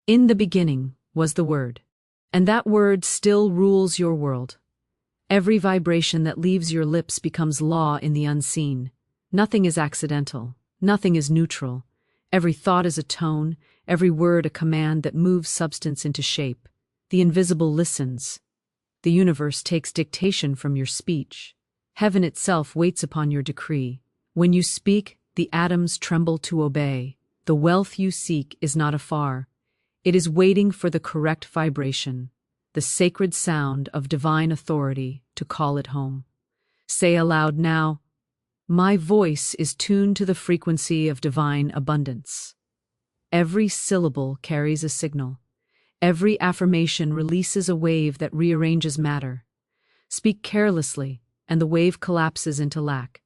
In the beginning was the Word, and that Word still rules your world. Every vibration that leaves your lips becomes law in the unseen. Nothing is accidental. Nothing is neutral. Every thought is a tone, every word a command that moves substance into shape. The invisible listens. The universe takes dictation from your speech. Heaven itself waits upon your decree. When you speak, the atoms tremble to obey. The wealth you seek is not afar. It is waiting for the correct vibration, the sacred sound of divine authority to call it home. Say aloud now, "My voice is tuned to the frequency of divine abundance." Every syllable carries a signal. Every affirmation releases a wave that rearranges matter. Speak carelessly, and the wave collapses into lack.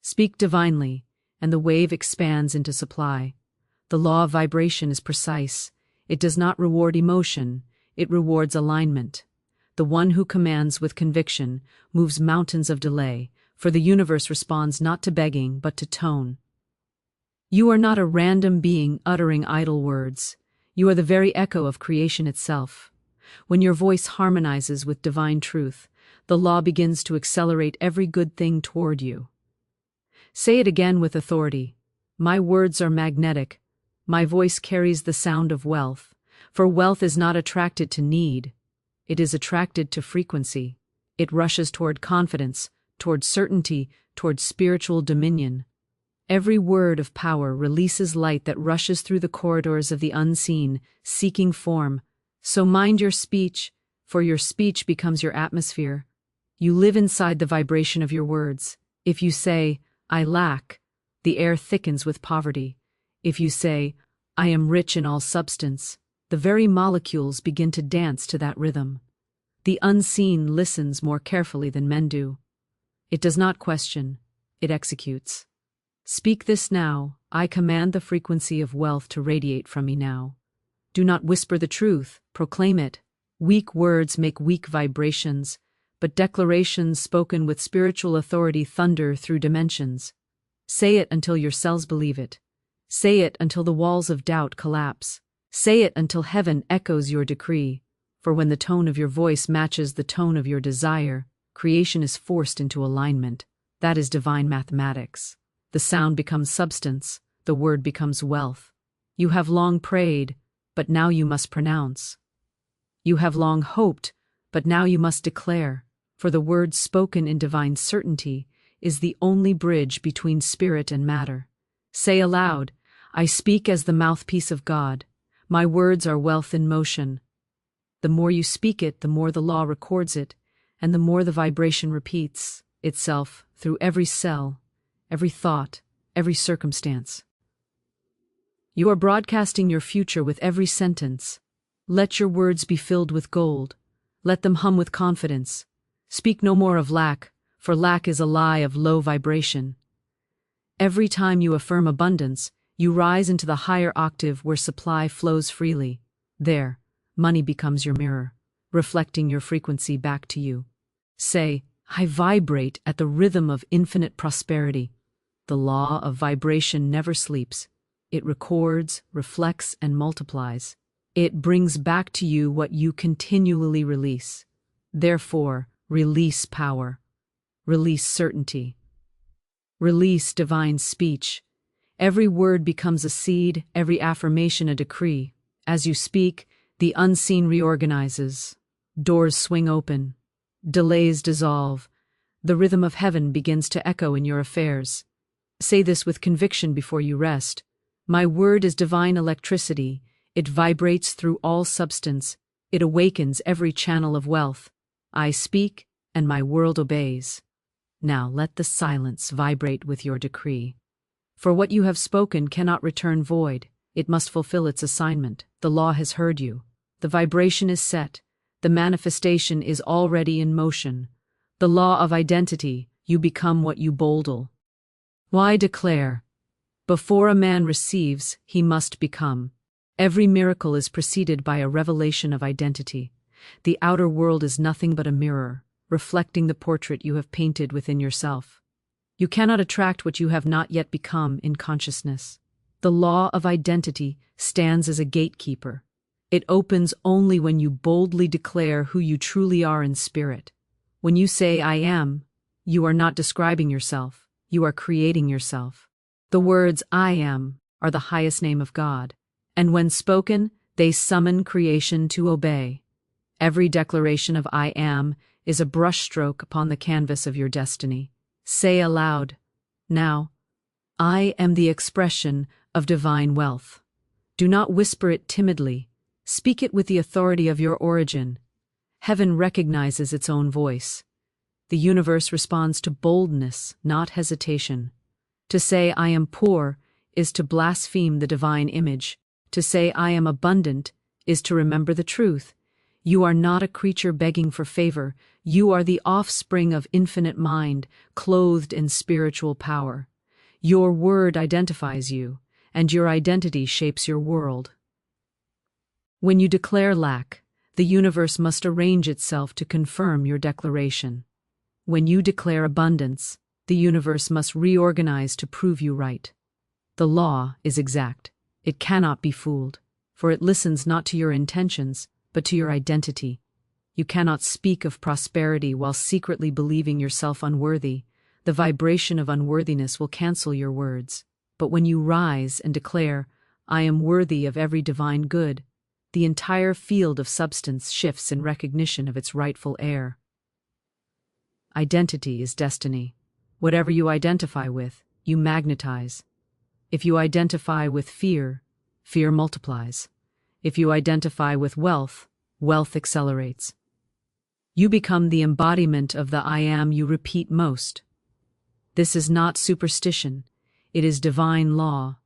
Speak divinely, and the wave expands into supply. The law of vibration is precise. It does not reward emotion, it rewards alignment. The one who commands with conviction moves mountains of delay, for the universe responds not to begging but to tone. You are not a random being uttering idle words. You are the very echo of creation itself. When your voice harmonizes with divine truth, the law begins to accelerate every good thing toward you. Say it again with authority. My words are magnetic. My voice carries the sound of wealth, for wealth is not attracted to need. It is attracted to frequency. It rushes toward confidence, toward certainty, toward spiritual dominion. Every word of power releases light that rushes through the corridors of the unseen, seeking form. So mind your speech, for your speech becomes your atmosphere. You live inside the vibration of your words. If you say, "I lack," the air thickens with poverty. If you say, "I am rich in all substance," the very molecules begin to dance to that rhythm. The unseen listens more carefully than men do. It does not question, it executes. Speak this now. I command the frequency of wealth to radiate from me now. Do not whisper the truth, proclaim it. Weak words make weak vibrations, but declarations spoken with spiritual authority thunder through dimensions. Say it until your cells believe it. Say it until the walls of doubt collapse. Say it until heaven echoes your decree. For when the tone of your voice matches the tone of your desire, creation is forced into alignment. That is divine mathematics. The sound becomes substance, the word becomes wealth. You have long prayed, but now you must pronounce. You have long hoped, but now you must declare, for the word spoken in divine certainty is the only bridge between spirit and matter. Say aloud, "I speak as the mouthpiece of God. My words are wealth in motion." The more you speak it, the more the law records it, and the more the vibration repeats itself through every cell, every thought, every circumstance. You are broadcasting your future with every sentence. Let your words be filled with gold. Let them hum with confidence. Speak no more of lack, for lack is a lie of low vibration. Every time you affirm abundance, you rise into the higher octave where supply flows freely. There, money becomes your mirror, reflecting your frequency back to you. Say, "I vibrate at the rhythm of infinite prosperity." The law of vibration never sleeps. It records, reflects, and multiplies. It brings back to you what you continually release. Therefore, release power. Release certainty. Release divine speech. Every word becomes a seed, every affirmation a decree. As you speak, the unseen reorganizes. Doors swing open. Delays dissolve. The rhythm of heaven begins to echo in your affairs. Say this with conviction before you rest. My word is divine electricity. It vibrates through all substance. It awakens every channel of wealth. I speak, and my world obeys. Now let the silence vibrate with your decree. For what you have spoken cannot return void. It must fulfill its assignment. The law has heard you. The vibration is set. The manifestation is already in motion. The law of identity, you become what you boldle. Why declare? Before a man receives, he must become. Every miracle is preceded by a revelation of identity. The outer world is nothing but a mirror, reflecting the portrait you have painted within yourself. You cannot attract what you have not yet become in consciousness. The law of identity stands as a gatekeeper. It opens only when you boldly declare who you truly are in spirit. When you say, I am, you are not describing yourself, you are creating yourself. The words, I am, are the highest name of God, and when spoken, they summon creation to obey. Every declaration of I am is a brushstroke upon the canvas of your destiny. Say aloud, now, I am the expression of divine wealth. Do not whisper it timidly. Speak it with the authority of your origin. Heaven recognizes its own voice. The universe responds to boldness, not hesitation. To say I am poor is to blaspheme the divine image. To say I am abundant is to remember the truth. You are not a creature begging for favor. You are the offspring of infinite mind, clothed in spiritual power. Your word identifies you, and your identity shapes your world. When you declare lack, the universe must arrange itself to confirm your declaration. When you declare abundance, the universe must reorganize to prove you right. The law is exact. It cannot be fooled, for it listens not to your intentions, but to your identity. You cannot speak of prosperity while secretly believing yourself unworthy. The vibration of unworthiness will cancel your words. But when you rise and declare, I am worthy of every divine good, the entire field of substance shifts in recognition of its rightful heir. Identity is destiny. Whatever you identify with, you magnetize. If you identify with fear, fear multiplies. If you identify with wealth, wealth accelerates. You become the embodiment of the I am you repeat most. This is not superstition. It is divine law.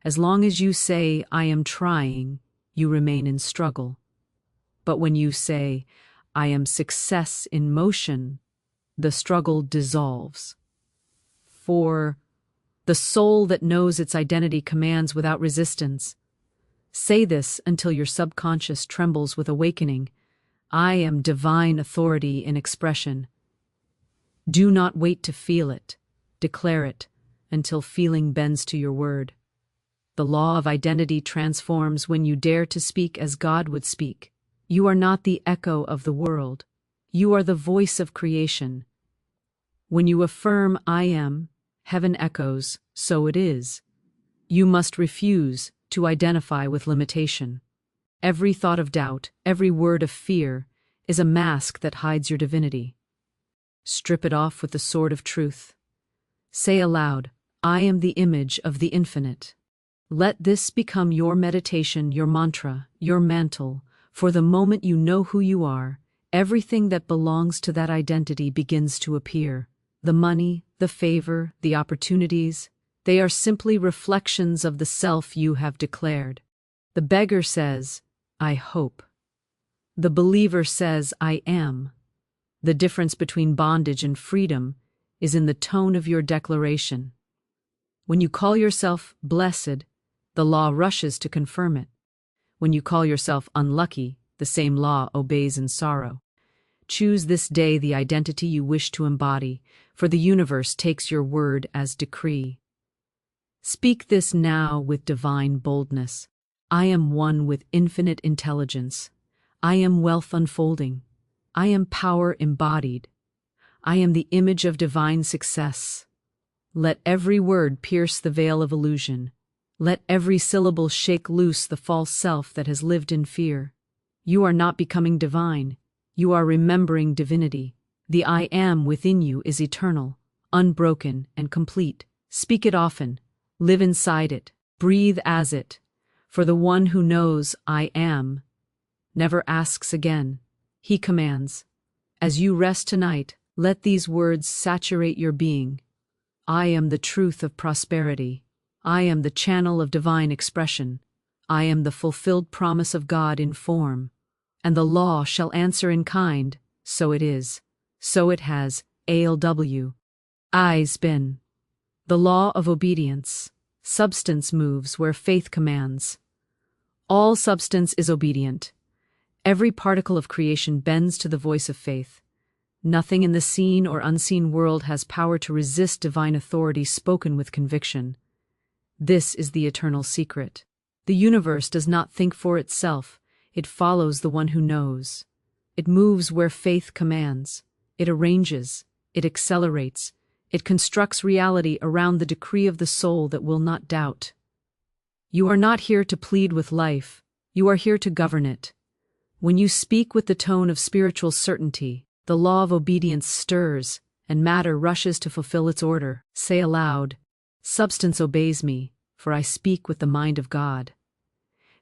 As long as you say, I am trying, you remain in struggle. But when you say, I am success in motion, the struggle dissolves. For the soul that knows its identity commands without resistance. Say this until your subconscious trembles with awakening. I am divine authority in expression. Do not wait to feel it. Declare it until feeling bends to your word. The law of identity transforms when you dare to speak as God would speak. You are not the echo of the world. You are the voice of creation. When you affirm, I am, heaven echoes, so it is. You must refuse to identify with limitation. Every thought of doubt, every word of fear, is a mask that hides your divinity. Strip it off with the sword of truth. Say aloud, I am the image of the infinite. Let this become your meditation, your mantra, your mantle. For the moment you know who you are, everything that belongs to that identity begins to appear. The money, the favor, the opportunities, they are simply reflections of the self you have declared. The beggar says, I hope. The believer says, I am. The difference between bondage and freedom is in the tone of your declaration. When you call yourself blessed, the law rushes to confirm it. When you call yourself unlucky, the same law obeys in sorrow. Choose this day the identity you wish to embody, for the universe takes your word as decree. Speak this now with divine boldness. I am one with infinite intelligence. I am wealth unfolding. I am power embodied. I am the image of divine success. Let every word pierce the veil of illusion. Let every syllable shake loose the false self that has lived in fear. You are not becoming divine. You are remembering divinity. The I am within you is eternal, unbroken, and complete. Speak it often. Live inside it. Breathe as it. For the one who knows I am never asks again. He commands. As you rest tonight, let these words saturate your being. I am the truth of prosperity. I am the channel of divine expression. I am the fulfilled promise of God in form. And the law shall answer in kind, so it is. So it has, ALW. I's been. The law of obedience. Substance moves where faith commands. All substance is obedient. Every particle of creation bends to the voice of faith. Nothing in the seen or unseen world has power to resist divine authority spoken with conviction. This is the eternal secret. The universe does not think for itself. It follows the one who knows. It moves where faith commands. It arranges. It accelerates. It constructs reality around the decree of the soul that will not doubt. You are not here to plead with life. You are here to govern it. When you speak with the tone of spiritual certainty, the law of obedience stirs, and matter rushes to fulfill its order. Say aloud, "Substance obeys me, for I speak with the mind of God."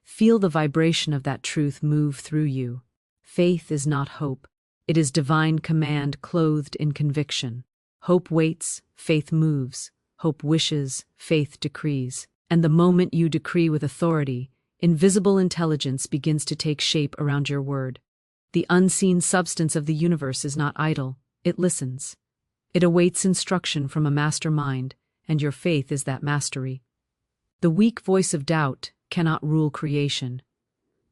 Feel the vibration of that truth move through you. Faith is not hope. It is divine command clothed in conviction. Hope waits, faith moves. Hope wishes, faith decrees. And the moment you decree with authority, invisible intelligence begins to take shape around your word. The unseen substance of the universe is not idle, it listens. It awaits instruction from a master mind, and your faith is that mastery. The weak voice of doubt cannot rule creation.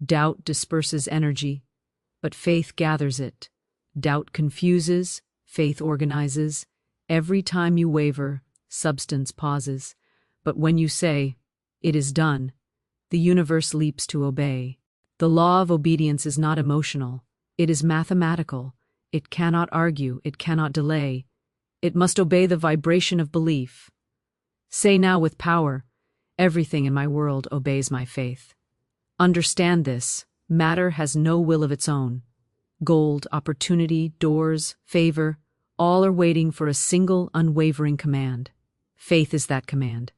Doubt disperses energy, but faith gathers it. Doubt confuses, faith organizes. Every time you waver, substance pauses. But when you say, "It is done," the universe leaps to obey. The law of obedience is not emotional. It is mathematical. It cannot argue. It cannot delay. It must obey the vibration of belief. Say now with power, "Everything in my world obeys my faith." Understand this. Matter has no will of its own. Gold, opportunity, doors, favor, all are waiting for a single, unwavering command. Faith is that command.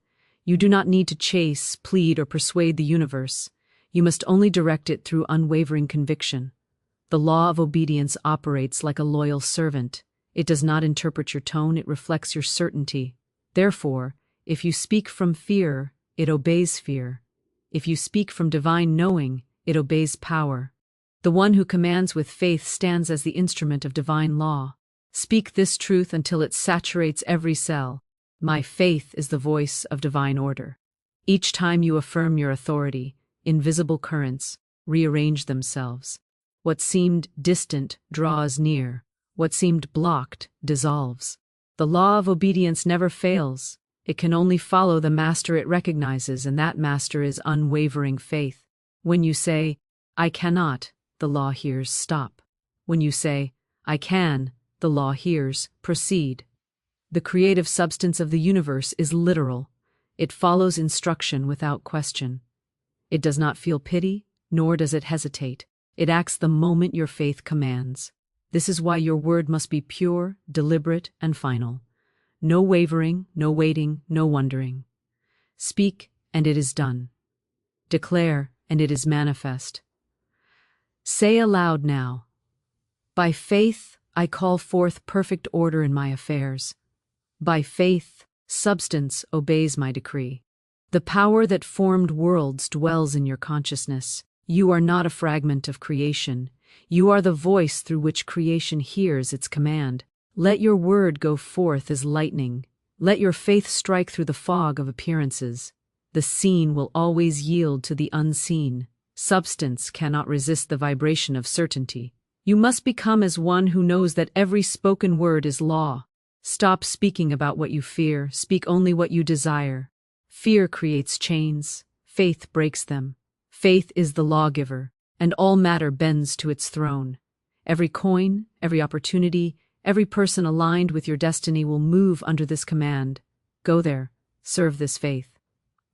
You do not need to chase, plead, or persuade the universe. You must only direct it through unwavering conviction. The law of obedience operates like a loyal servant. It does not interpret your tone, it reflects your certainty. Therefore, if you speak from fear, it obeys fear. If you speak from divine knowing, it obeys power. The one who commands with faith stands as the instrument of divine law. Speak this truth until it saturates every cell. My faith is the voice of divine order. Each time you affirm your authority, invisible currents rearrange themselves. What seemed distant draws near. What seemed blocked dissolves. The law of obedience never fails. It can only follow the master it recognizes, and that master is unwavering faith. When you say, "I cannot," the law hears, "Stop." When you say, "I can," the law hears, "Proceed." The creative substance of the universe is literal. It follows instruction without question. It does not feel pity, nor does it hesitate. It acts the moment your faith commands. This is why your word must be pure, deliberate, and final. No wavering, no waiting, no wondering. Speak, and it is done. Declare, and it is manifest. Say aloud now, "By faith, I call forth perfect order in my affairs. By faith, substance obeys my decree. The power that formed worlds dwells in your consciousness. You are not a fragment of creation. You are the voice through which creation hears its command. Let your word go forth as lightning. Let your faith strike through the fog of appearances. The seen will always yield to the unseen. Substance cannot resist the vibration of certainty. You must become as one who knows that every spoken word is law. Stop speaking about what you fear. Speak only what you desire. Fear creates chains. Faith breaks them. Faith is the lawgiver, and all matter bends to its throne. Every coin, every opportunity, every person aligned with your destiny will move under this command. Go there. Serve this faith.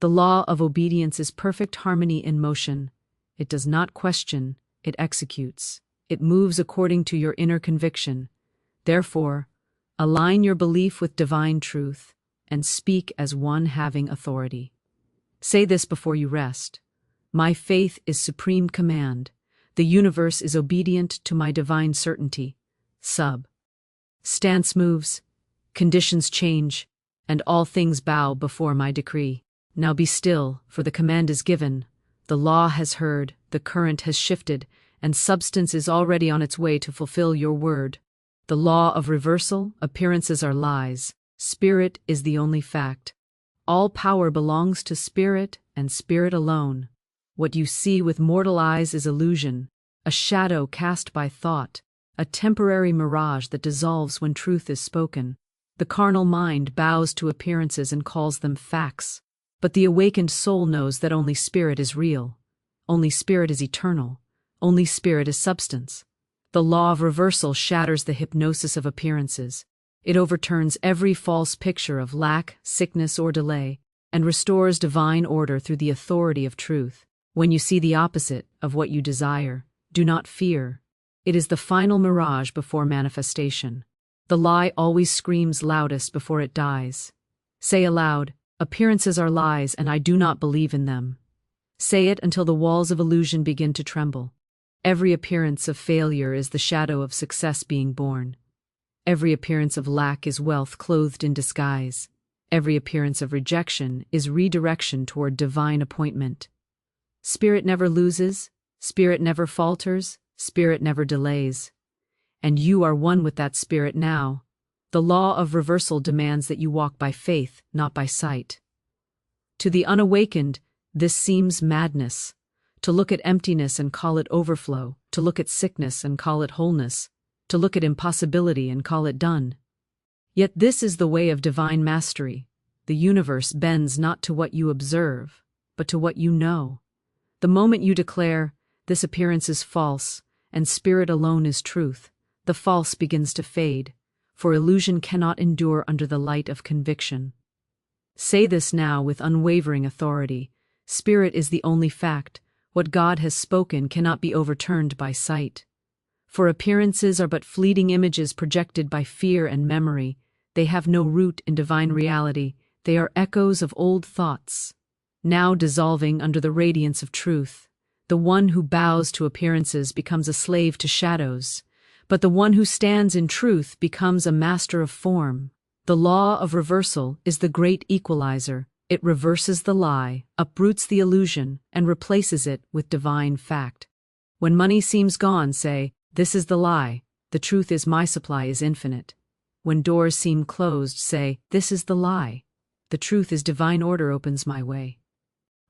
The law of obedience is perfect harmony in motion. It does not question, it executes. It moves according to your inner conviction. Therefore, align your belief with divine truth and speak as one having authority. Say this before you rest. My faith is supreme command. The universe is obedient to my divine certainty. Stance moves, conditions change, and all things bow before my decree. Now be still, for the command is given. The law has heard, the current has shifted, and substance is already on its way to fulfill your word. The law of reversal, appearances are lies. Spirit is the only fact. All power belongs to Spirit and Spirit alone. What you see with mortal eyes is illusion, a shadow cast by thought, a temporary mirage that dissolves when truth is spoken. The carnal mind bows to appearances and calls them facts. But the awakened soul knows that only Spirit is real. Only Spirit is eternal. only spirit is substance. The law of reversal shatters the hypnosis of appearances. It overturns every false picture of lack, sickness, or delay, and restores divine order through the authority of truth. When you see the opposite of what you desire, do not fear. It is the final mirage before manifestation. The lie always screams loudest before it dies. Say aloud, "Appearances are lies, and I do not believe in them." Say it until the walls of illusion begin to tremble. Every appearance of failure is the shadow of success being born. Every appearance of lack is wealth clothed in disguise. Every appearance of rejection is redirection toward divine appointment. Spirit never loses, spirit never falters, spirit never delays. And you are one with that spirit now. The law of reversal demands that you walk by faith, not by sight. To the unawakened, this seems madness. To look at emptiness and call it overflow, to look at sickness and call it wholeness, to look at impossibility and call it done. Yet this is the way of divine mastery. The universe bends not to what you observe, but to what you know. The moment you declare, "This appearance is false, and spirit alone is truth," the false begins to fade, for illusion cannot endure under the light of conviction. Say this now with unwavering authority. Spirit is the only fact. What God has spoken cannot be overturned by sight. For appearances are but fleeting images projected by fear and memory. They have no root in divine reality. They are echoes of old thoughts, now dissolving under the radiance of truth. The one who bows to appearances becomes a slave to shadows, but the one who stands in truth becomes a master of form. The law of reversal is the great equalizer. It reverses the lie, uproots the illusion, and replaces it with divine fact. When money seems gone, say, "This is the lie. The truth is my supply is infinite." When doors seem closed, say, "This is the lie. The truth is divine order opens my way."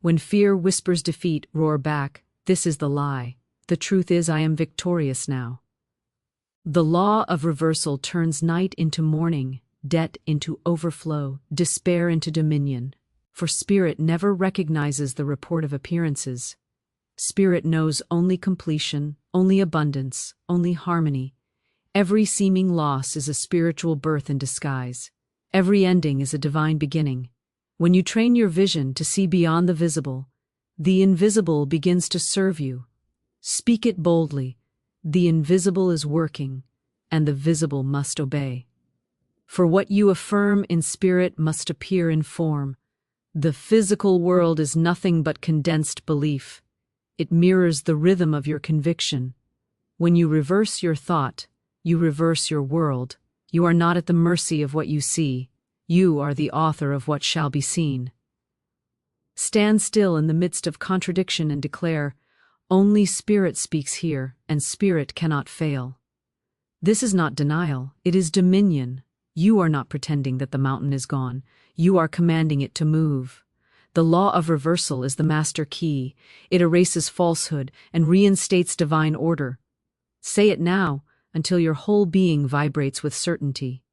When fear whispers defeat, roar back, "This is the lie. The truth is I am victorious now." The law of reversal turns night into morning, debt into overflow, despair into dominion. For spirit never recognizes the report of appearances. Spirit knows only completion, only abundance, only harmony. Every seeming loss is a spiritual birth in disguise. Every ending is a divine beginning. When you train your vision to see beyond the visible, the invisible begins to serve you. Speak it boldly. The invisible is working, and the visible must obey. For what you affirm in spirit must appear in form. The physical world is nothing but condensed belief. It mirrors the rhythm of your conviction. When you reverse your thought, you reverse your world. You are not at the mercy of what you see. You are the author of what shall be seen. Stand still in the midst of contradiction and declare, "Only spirit speaks here, and spirit cannot fail." This is not denial, it is dominion. You are not pretending that the mountain is gone. You are commanding it to move. The law of reversal is the master key. It erases falsehood and reinstates divine order. Say it now until your whole being vibrates with certainty.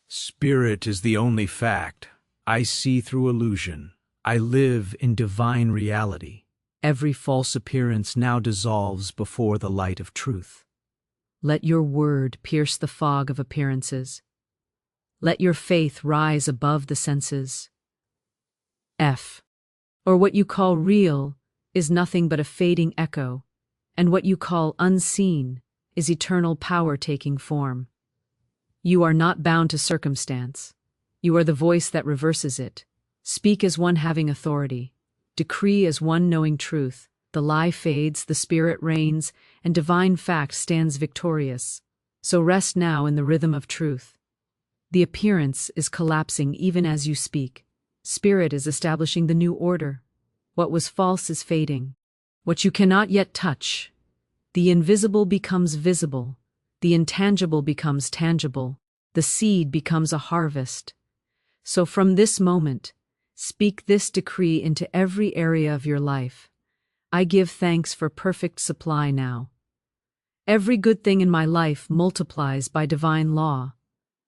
Spirit is the only fact. I see through illusion. I live in divine reality. Every false appearance now dissolves before the light of truth. Let your word pierce the fog of appearances. Let your faith rise above the senses. Or what you call real is nothing but a fading echo, and what you call unseen is eternal power taking form. You are not bound to circumstance. You are the voice that reverses it. Speak as one having authority. Decree as one knowing truth. The lie fades, the spirit reigns, and divine fact stands victorious. So rest now in the rhythm of truth. The appearance is collapsing even as you speak. Spirit is establishing the new order. What was false is fading. What you cannot yet touch. The invisible becomes visible. The intangible becomes tangible. The seed becomes a harvest. So from this moment, speak this decree into every area of your life. I give thanks for perfect supply now. Every good thing in my life multiplies by divine law.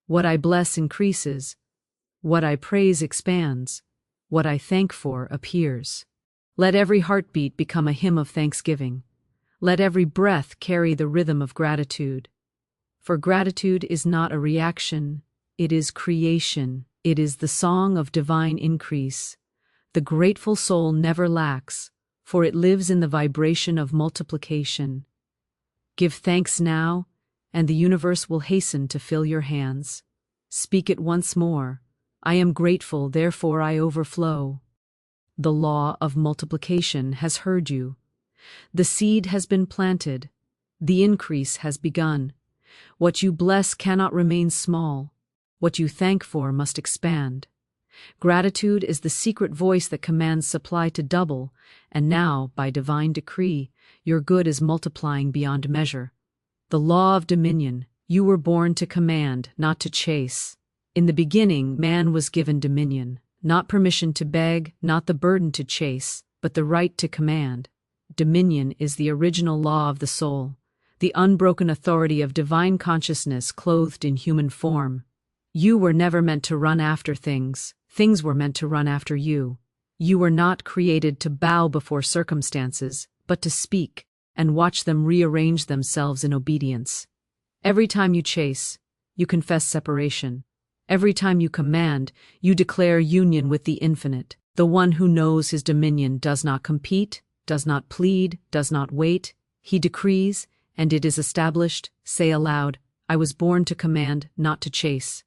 What I bless increases. What I praise expands. What I thank for appears. Let every heartbeat become a hymn of thanksgiving. Let every breath carry the rhythm of gratitude. For gratitude is not a reaction, it is creation. It is the song of divine increase. The grateful soul never lacks, for it lives in the vibration of multiplication. Give thanks now, and the universe will hasten to fill your hands. Speak it once more. I am grateful, therefore I overflow. The law of multiplication has heard you. The seed has been planted. The increase has begun. What you bless cannot remain small. What you thank for must expand. Gratitude is the secret voice that commands supply to double, and now, by divine decree, your good is multiplying beyond measure. The law of dominion. You were born to command, not to chase. In the beginning, man was given dominion, not permission to beg, not the burden to chase, but the right to command. Dominion is the original law of the soul, the unbroken authority of divine consciousness clothed in human form. You were never meant to run after things. Things were meant to run after you. You were not created to bow before circumstances, but to speak and watch them rearrange themselves in obedience. Every time you chase, you confess separation. Every time you command, you declare union with the infinite. The one who knows his dominion does not compete, does not plead, does not wait. He decrees, and it is established. Say aloud, I was born to command, not to chase.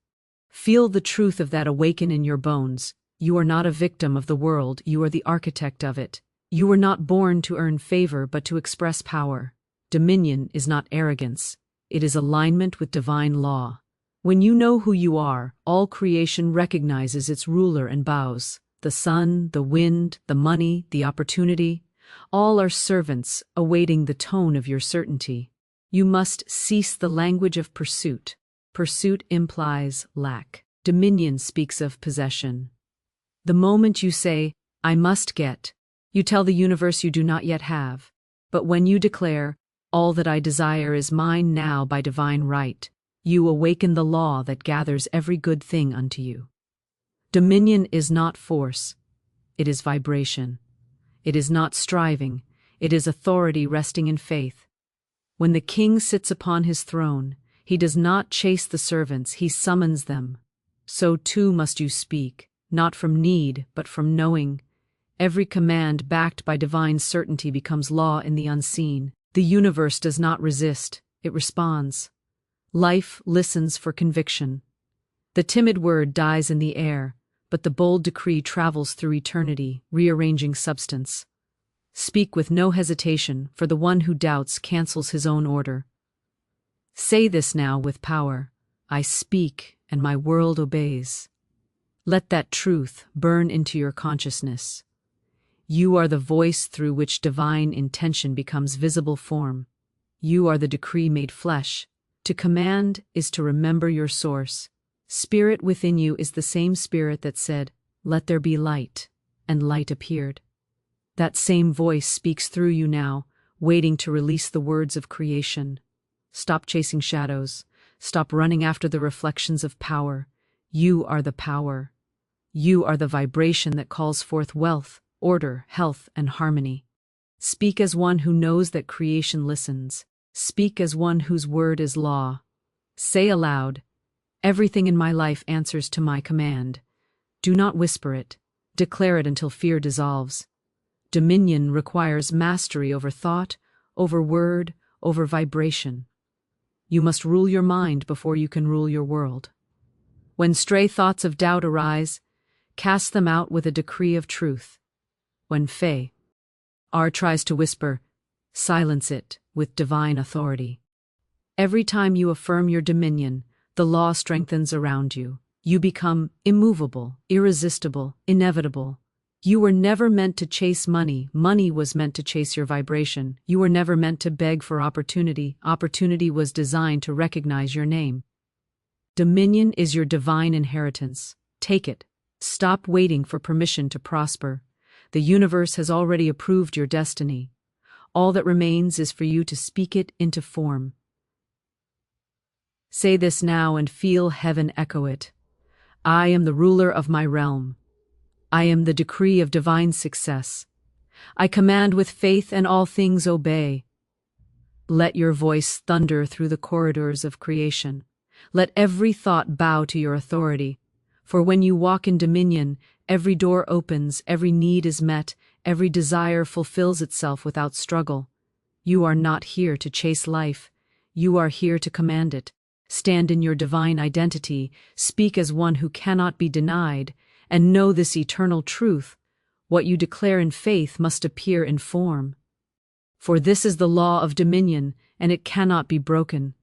Feel the truth of that awaken in your bones. You are not a victim of the world, you are the architect of it. You were not born to earn favor but to express power. Dominion is not arrogance, it is alignment with divine law. When you know who you are, all creation recognizes its ruler and bows. The sun, the wind, the money, the opportunity, all are servants awaiting the tone of your certainty. You must cease the language of pursuit. Pursuit implies lack. Dominion speaks of possession. The moment you say, I must get, you tell the universe you do not yet have. But when you declare, all that I desire is mine now by divine right, you awaken the law that gathers every good thing unto you. Dominion is not force, it is vibration. It is not striving, it is authority resting in faith. When the king sits upon his throne, he does not chase the servants, he summons them. So too must you speak, not from need, but from knowing. Every command backed by divine certainty becomes law in the unseen. The universe does not resist, it responds. Life listens for conviction. The timid word dies in the air, but the bold decree travels through eternity, rearranging substance. Speak with no hesitation, for the one who doubts cancels his own order. Say this now with power, I speak and my world obeys. Let that truth burn into your consciousness. You are the voice through which divine intention becomes visible form. You are the decree made flesh. To command is to remember your source. Spirit within you is the same spirit that said, let there be light, and light appeared. That same voice speaks through you now, waiting to release the words of creation. Stop chasing shadows. Stop running after the reflections of power. You are the power. You are the vibration that calls forth wealth, order, health, and harmony. Speak as one who knows that creation listens. Speak as one whose word is law. Say aloud, everything in my life answers to my command. Do not whisper it. Declare it until fear dissolves. Dominion requires mastery over thought, over word, over vibration. You must rule your mind before you can rule your world. When stray thoughts of doubt arise, cast them out with a decree of truth. When Faye R tries to whisper, silence it with divine authority. Every time you affirm your dominion, the law strengthens around you. You become immovable, irresistible, inevitable. You were never meant to chase money. Money was meant to chase your vibration. You were never meant to beg for opportunity. Opportunity was designed to recognize your name. Dominion is your divine inheritance. Take it. Stop waiting for permission to prosper. The universe has already approved your destiny. All that remains is for you to speak it into form. Say this now and feel heaven echo it. I am the ruler of my realm. I am the decree of divine success. I command with faith and all things obey. Let your voice thunder through the corridors of creation. Let every thought bow to your authority. For when you walk in dominion, every door opens, every need is met, every desire fulfills itself without struggle. You are not here to chase life. You are here to command it. Stand in your divine identity, speak as one who cannot be denied, and know this eternal truth: what you declare in faith must appear in form. For this is the law of dominion, and it cannot be broken.